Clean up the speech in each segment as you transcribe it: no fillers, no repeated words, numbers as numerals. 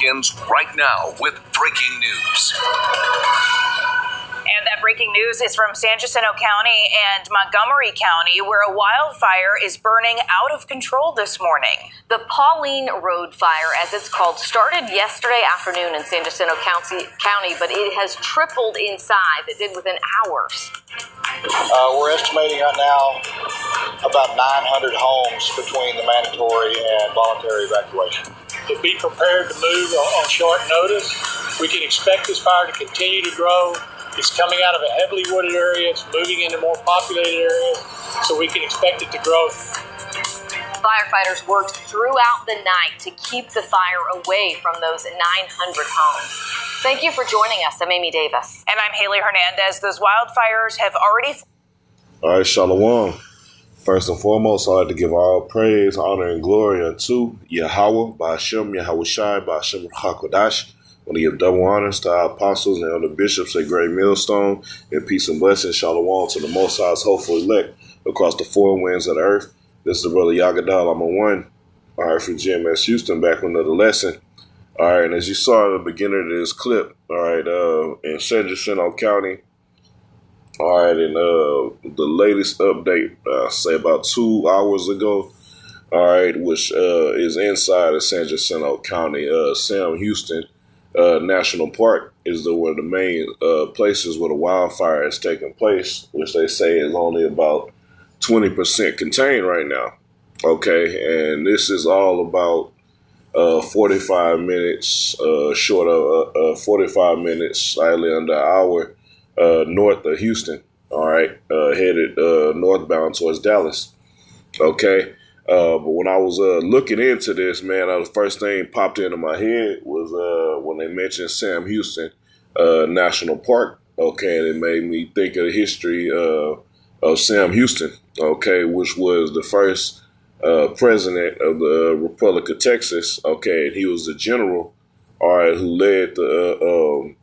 begins right now with breaking news. And that breaking news is from San Jacinto County and Montgomery County, where a wildfire is burning out of control this morning. The Pauline Road Fire, as it's called, started yesterday afternoon in San Jacinto County, but it has tripled in size. It did within hours. We're estimating right now about 900 homes between the mandatory and voluntary evacuation. To be prepared to move on short notice, we can expect this fire to continue to grow. It's coming out of a heavily wooded area. It's moving into more populated areas, so we can expect it to grow. Firefighters worked throughout the night to keep the fire away from those 900 homes. Thank you for joining us. I'm Amy Davis. And I'm Haley Hernandez. Those wildfires have already... All right, Shalom. First and foremost, I'd like to give all praise, honor, and glory unto Yahweh, Ba'ashem, Yahweh Shai, Ba'ashem HaKodash. I want to give double honors to our apostles and elder bishops at Great Millstone, and peace and blessings, Shalom, to the Most High's hopeful elect across the four winds of the earth. This is the brother Yagadal. I'm a one. All right, from GMS Houston, back with another lesson. All right, and as you saw at the beginning of this clip, all right, in San Jacinto County, all right, and the latest update, say about 2 hours ago, all right, which is inside of San Jacinto County, Sam Houston National Park is one of the main places where the wildfire is taking place, which they say is only about 20% contained right now. Okay, and this is all about 45 minutes, short of 45 minutes, slightly under an hour north of Houston. All right, headed northbound towards Dallas. Okay. But when I was looking into this, man, the first thing popped into my head was when they mentioned Sam Houston National Park. Okay, and it made me think of the history of Sam Houston. Okay, which was the first president of the Republic of Texas. Okay, and he was the general, all right, who led the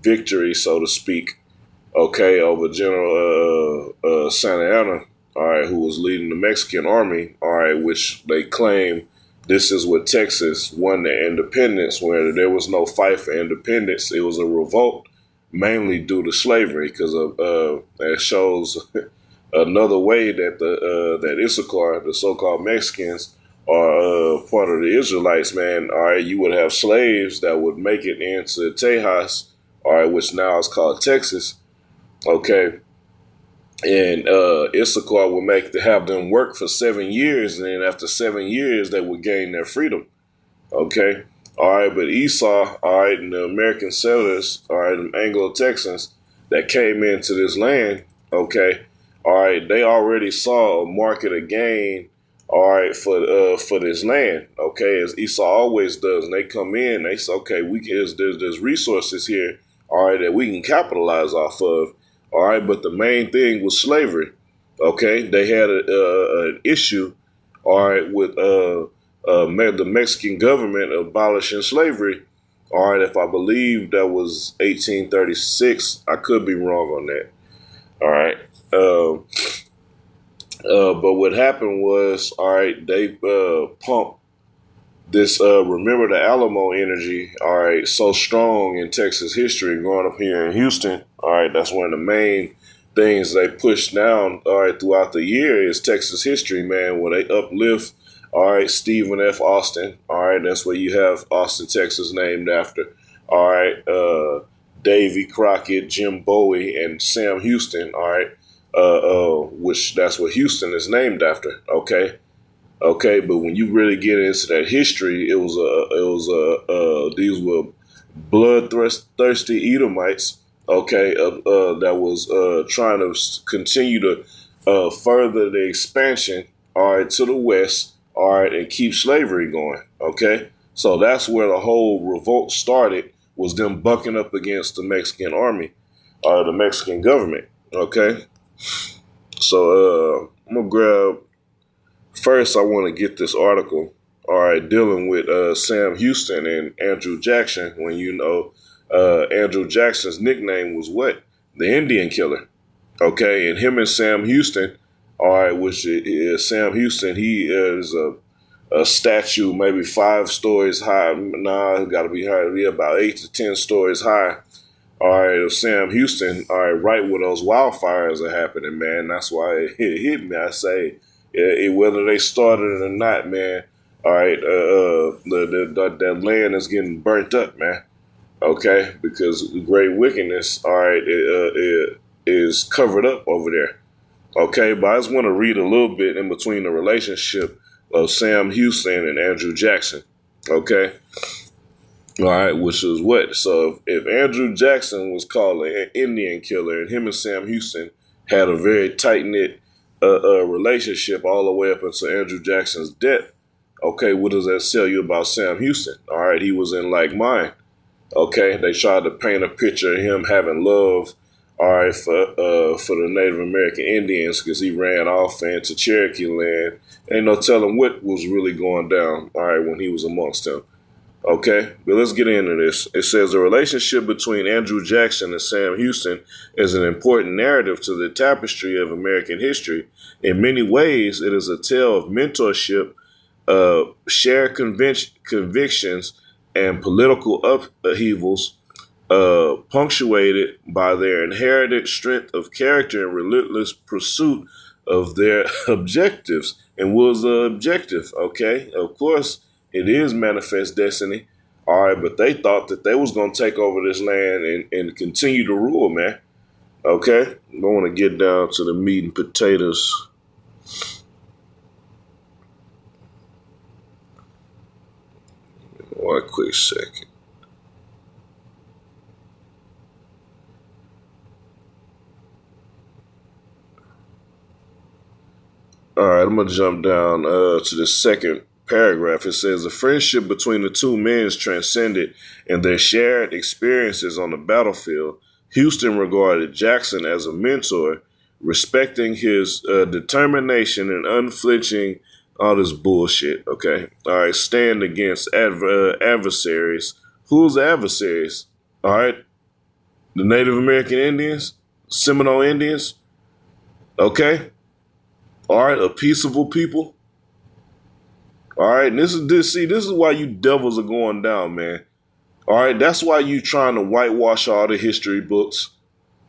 victory, so to speak. Okay, over General Santa Anna. All right, who was leading the Mexican army, all right, which they claim this is what Texas won their independence, where there was no fight for independence. It was a revolt, mainly due to slavery, because that shows another way that that Issachar, the so-called Mexicans, are part of the Israelites, man. All right, you would have slaves that would make it into Tejas, all right, which now is called Texas, okay. And Issachar would have them work for 7 years, and then after 7 years, they would gain their freedom. Okay, all right. But Esau, all right, and the American settlers, all right, and Anglo-Texans that came into this land, okay, all right, they already saw a market of gain, all right, for this land, okay, as Esau always does. And they come in, they say, okay, there's resources here, all right, that we can capitalize off of. All right, but the main thing was slavery. Okay, they had an issue, all right, with the Mexican government abolishing slavery. All right, if I believe that was 1836, I could be wrong on that. All right, but what happened was, all right, they pumped this. Remember the Alamo energy, all right, so strong in Texas history, growing up here in Houston. All right, that's one of the main things they push down, all right, throughout the year is Texas history, man, where they uplift, all right, Stephen F. Austin, all right, that's where you have Austin, Texas named after, all right, Davy Crockett, Jim Bowie, and Sam Houston, all right, which that's what Houston is named after, okay. Okay, but when you really get into that history, these were bloodthirsty Edomites, okay, that was trying to continue to further the expansion, all right, to the west, all right, and keep slavery going, okay. So that's where the whole revolt started, was them bucking up against the Mexican army, the Mexican government, okay. So I'm gonna grab. First, I want to get this article, all right, dealing with Sam Houston and Andrew Jackson, when you know Andrew Jackson's nickname was what? The Indian Killer. Okay, and him and Sam Houston, all right, which is Sam Houston, he is a statue maybe 5 stories high. Nah, it got to be higher. Be about 8 to 10 stories high. All right, of Sam Houston. All right, right where those wildfires are happening, man. That's why it hit me. I say, whether they started it or not, man. All right, that land is getting burnt up, man. Okay, because great wickedness, all right, it is covered up over there. Okay, but I just want to read a little bit in between the relationship of Sam Houston and Andrew Jackson. Okay, all right, which is what? So if Andrew Jackson was called an Indian killer, and him and Sam Houston had a very tight knit relationship all the way up until Andrew Jackson's death. Okay, what does that tell you about Sam Houston? All right, he was in like mind. Okay, they tried to paint a picture of him having love, all right, for the Native American Indians because he ran off into Cherokee land. Ain't no telling what was really going down, all right, when he was amongst them. Okay, but let's get into this. It says the relationship between Andrew Jackson and Sam Houston is an important narrative to the tapestry of American history. In many ways, it is a tale of mentorship, shared convictions, and political upheavals, punctuated by their inherited strength of character and relentless pursuit of their objectives. And what was the objective? Okay, of course, it is manifest destiny. All right, but they thought that they was going to take over this land and continue to rule, man. Okay, I want to get down to the meat and potatoes. One quick second. All right, I'm going to jump down to the second paragraph. It says, the friendship between the two men transcended in their shared experiences on the battlefield. Houston regarded Jackson as a mentor, respecting his determination and unflinching all this bullshit, okay? All right, stand against adversaries. Who's the adversaries? All right, the Native American Indians, Seminole Indians, okay? All right, a peaceable people. All right, and this is why you devils are going down, man. All right, that's why you trying to whitewash all the history books,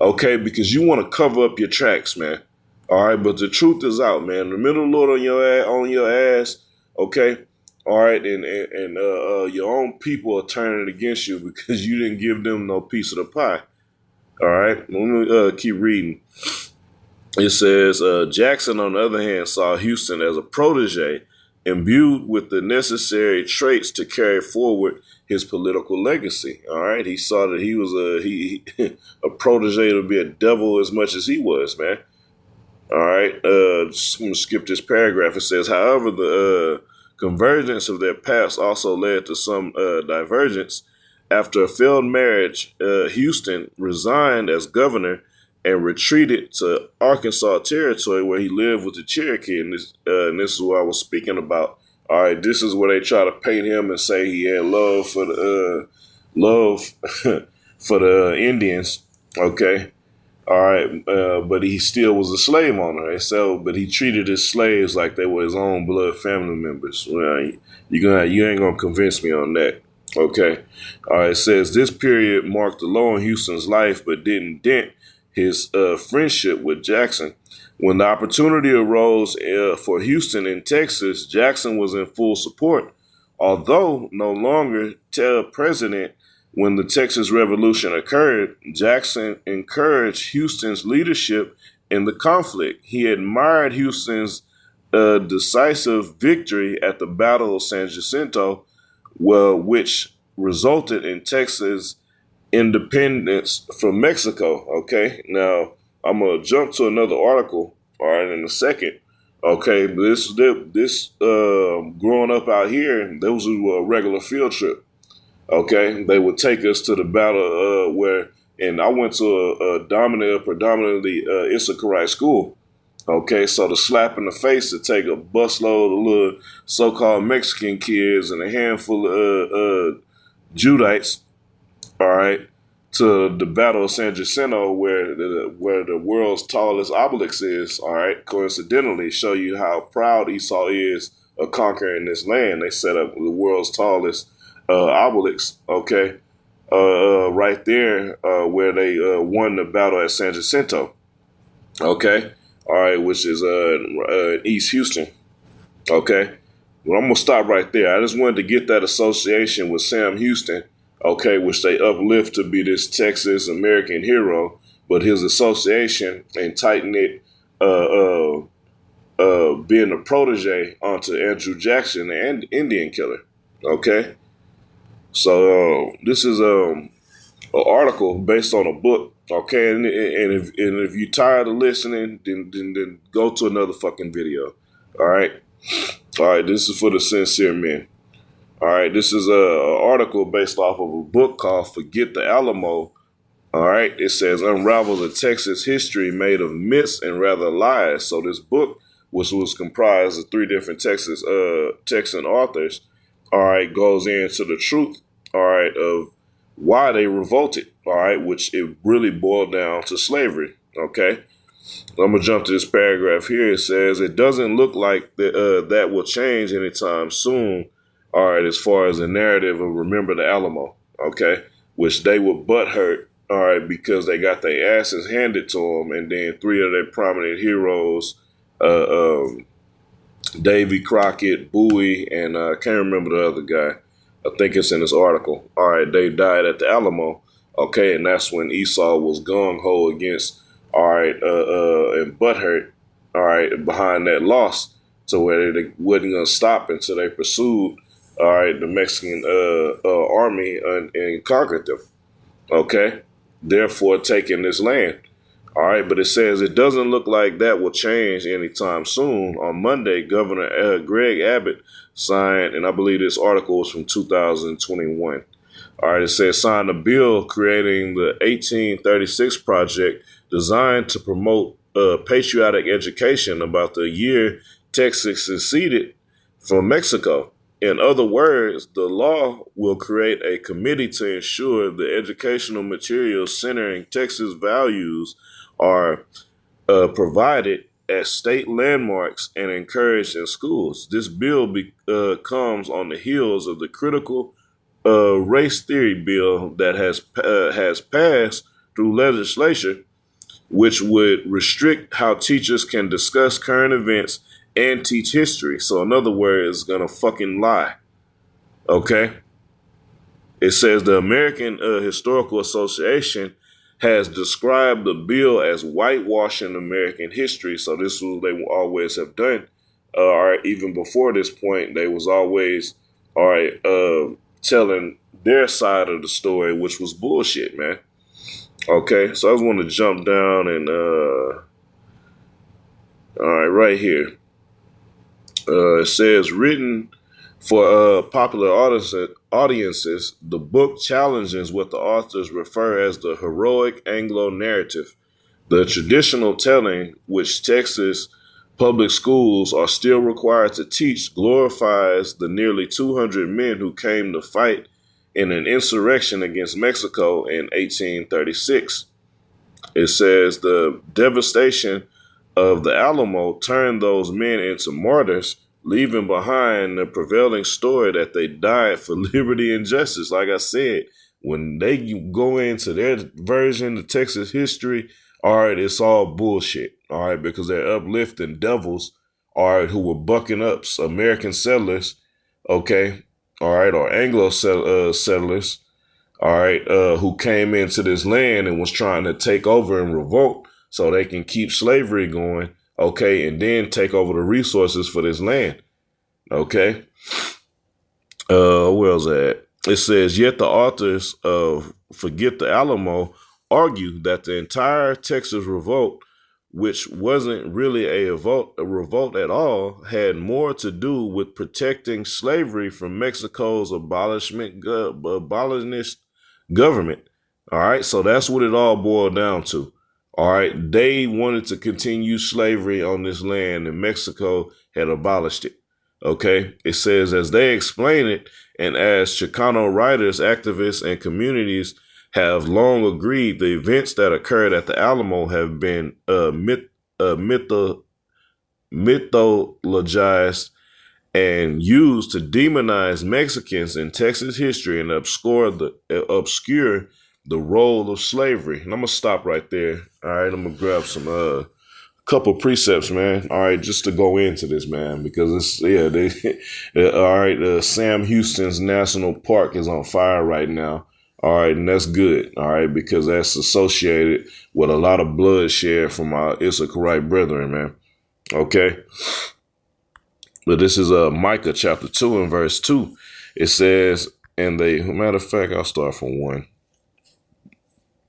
okay? Because you want to cover up your tracks, man. All right, but the truth is out, man. The middle Lord on your ass, okay? All right, and your own people are turning against you because you didn't give them no piece of the pie. All right, let me keep reading. It says, Jackson, on the other hand, saw Houston as a protege, imbued with the necessary traits to carry forward his political legacy. All right, he saw that he was a protege to be a devil as much as he was, man. All right, just going to skip this paragraph. It says, however, the convergence of their paths also led to some divergence. After a failed marriage, Houston resigned as governor and retreated to Arkansas Territory, where he lived with the Cherokee. And this is what I was speaking about. All right, this is where they try to paint him and say he had love for the for the Indians. Okay. All right, but he still was a slave owner. So, but he treated his slaves like they were his own blood family members. Well, you ain't gonna convince me on that. Okay. All right. It says this period marked alone Houston's life, but didn't dent his friendship with Jackson. When the opportunity arose for Houston in Texas, Jackson was in full support. Although no longer president when the Texas Revolution occurred, Jackson encouraged Houston's leadership in the conflict. He admired Houston's decisive victory at the Battle of San Jacinto, which resulted in Texas independence from Mexico. Okay, now I'm gonna jump to another article, all right, in a second. Okay, this growing up out here, there was a regular field trip. Okay, they would take us to the battle and I went to a predominantly Issacharite school. Okay, so the slap in the face to take a busload of little so-called Mexican kids and a handful of Judites, all right, to the Battle of San Jacinto, where the world's tallest obelisk is, all right, coincidentally, show you how proud Esau is conquering this land. They set up the world's tallest obelisk, okay, right there where they won the battle at San Jacinto, okay, all right, which is East Houston, okay. Well, I'm going to stop right there. I just wanted to get that association with Sam Houston, okay, which they uplift to be this Texas American hero, but his association and tight-knit being a protege onto Andrew Jackson, the Indian killer, okay? So this is an article based on a book, okay? And if you're tired of listening, then go to another fucking video, all right? All right, this is for the sincere men. All right, this is an article based off of a book called Forget the Alamo. All right, it says Unravel the Texas History Made of Myths and Rather Lies. So this book, which was comprised of 3 different Texan authors, all right, goes into the truth, all right, of why they revolted, all right, which it really boiled down to slavery, okay? I'm going to jump to this paragraph here. It says, it doesn't look like that will change anytime soon, all right, as far as the narrative of Remember the Alamo, okay, which they were butthurt, all right, because they got their asses handed to them, and then 3 of their prominent heroes, Davy Crockett, Bowie, and I can't remember the other guy. I think it's in this article. All right, they died at the Alamo, okay, and that's when Esau was gung-ho against, all right, and butthurt, all right, behind that loss, to where they wasn't going to stop until they pursued, all right, the Mexican army and conquered them, okay, therefore taking this land. All right, but it says it doesn't look like that will change anytime soon. On Monday, Governor Greg Abbott signed, and I believe this article was from 2021. All right, it says signed a bill creating the 1836 Project designed to promote patriotic education about the year Texas seceded from Mexico. In other words, the law will create a committee to ensure the educational materials centering Texas values are provided at state landmarks and encouraged in schools. This bill comes on the heels of the critical race theory bill that has passed through legislature, which would restrict how teachers can discuss current events and teach history. So in other words, it's gonna fucking lie. Okay? It says the American Historical Association has described the bill as whitewashing American history. So this was they will always have done. Or even before this point, they was always telling their side of the story, which was bullshit, man. Okay, so I just want to jump down and all right, right here. It says, written for popular audiences, the book challenges what the authors refer as the heroic Anglo narrative. The traditional telling, which Texas public schools are still required to teach, glorifies the nearly 200 men who came to fight in an insurrection against Mexico in 1836. It says the devastation of the Alamo turned those men into martyrs, leaving behind the prevailing story that they died for liberty and justice. Like I said, when they go into their version of Texas history, all right, it's all bullshit, all right, because they're uplifting devils, all right, who were bucking up American settlers, okay, all right, or Anglo settlers, all right, who came into this land and was trying to take over and revolt so they can keep slavery going, okay, and then take over the resources for this land, okay. Where's that? It says, yet the authors of Forget the Alamo argue that the entire Texas revolt, which wasn't really a revolt at all, had more to do with protecting slavery from Mexico's abolitionist government. All right, so that's what it all boiled down to. All right, they wanted to continue slavery on this land, and Mexico had abolished it. Okay, it says, as they explain it, and as Chicano writers, activists, and communities have long agreed, the events that occurred at the Alamo have been mythologized and used to demonize Mexicans in Texas history and obscure the role of slavery. And I'm gonna stop right there. All right, I'm gonna grab some couple precepts, man. All right, just to go into this, man, because all right. Sam Houston's National Park is on fire right now. All right, and that's good. All right, because that's associated with a lot of bloodshed from our Issacharite brethren, man. Okay. But this is Micah chapter 2 and verse 2. It says, matter of fact, I'll start from 1.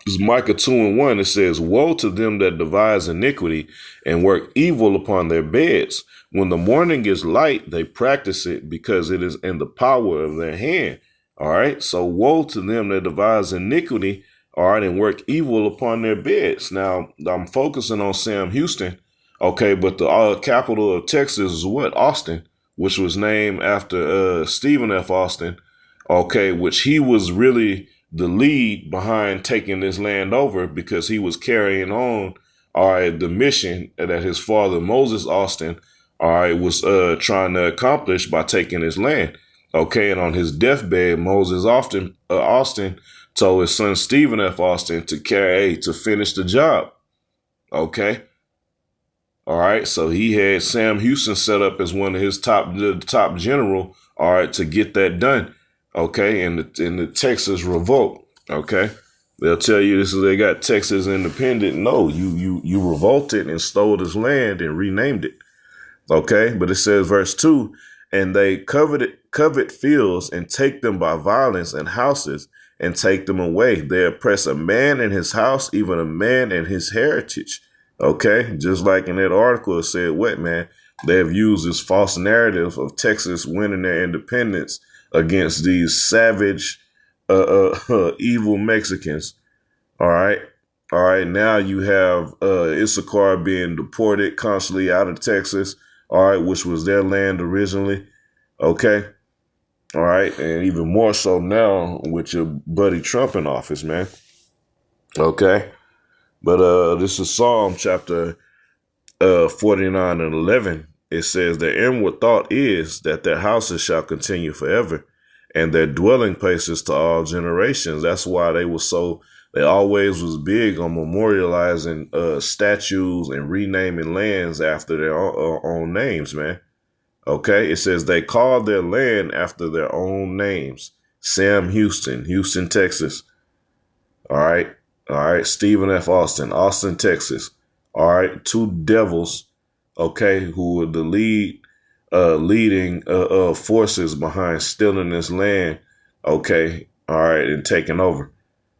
It's Micah 2 and 1. It says, woe to them that devise iniquity and work evil upon their beds. When the morning is light, they practice it because it is in the power of their hand. All right. So woe to them that devise iniquity, all right, and work evil upon their beds. Now, I'm focusing on Sam Houston. Okay, but the capital of Texas is what? Austin, which was named after Stephen F. Austin. Okay, which he was really the lead behind taking this land over because he was carrying on, all right, the mission that his father, Moses Austin, all right, was trying to accomplish by taking his land. Okay, and on his deathbed, Moses Austin told his son Stephen F. Austin to finish the job. Okay. All right, so he had Sam Houston set up as one of his top general, all right, to get that done. Okay, in the Texas revolt. Okay, they'll tell you they got Texas independent. No, you revolted and stole this land and renamed it. Okay, but it says verse 2, and they covet fields and take them by violence and houses and take them away. They oppress a man in his house, even a man in his heritage. Okay, just like in that article, it said, what, man? They have used this false narrative of Texas winning their independence against these savage, evil Mexicans. All right. All right. Now you have Issachar being deported constantly out of Texas. All right. Which was their land originally. OK. All right. And even more so now with your buddy Trump in office, man. OK. But this is Psalm chapter 49 and 11. It says, their inward thought is that their houses shall continue forever, and their dwelling places to all generations. That's why they always was big on memorializing statues and renaming lands after their own names, man. Okay, it says they called their land after their own names. Sam Houston, Houston, Texas. All right. All right, Stephen F. Austin, Austin, Texas. All right, two devils, okay, who were the leading forces behind stealing this land, okay, all right, and taking over.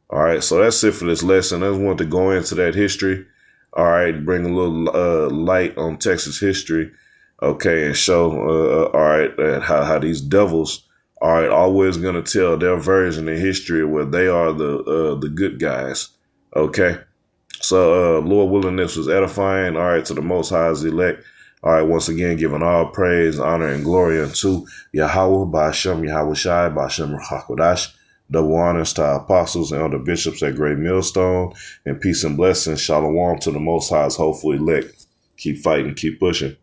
All right, so that's it for this lesson. I just want to go into that history, all right, bring a little light on Texas history, okay, and show, all right, how these devils are always going to tell their version of history where they are the good guys. Okay, so Lord willing, this was edifying. All right, to the Most High's elect. All right, once again, giving all praise, honor, and glory unto Yahweh, Ba'ashem, Yahweh Shai, Ba'ashem, Hakodash. Double honors to our apostles and elder bishops at Great Millstone, and peace and blessings. Shalom to the Most High's hopeful elect. Keep fighting, keep pushing.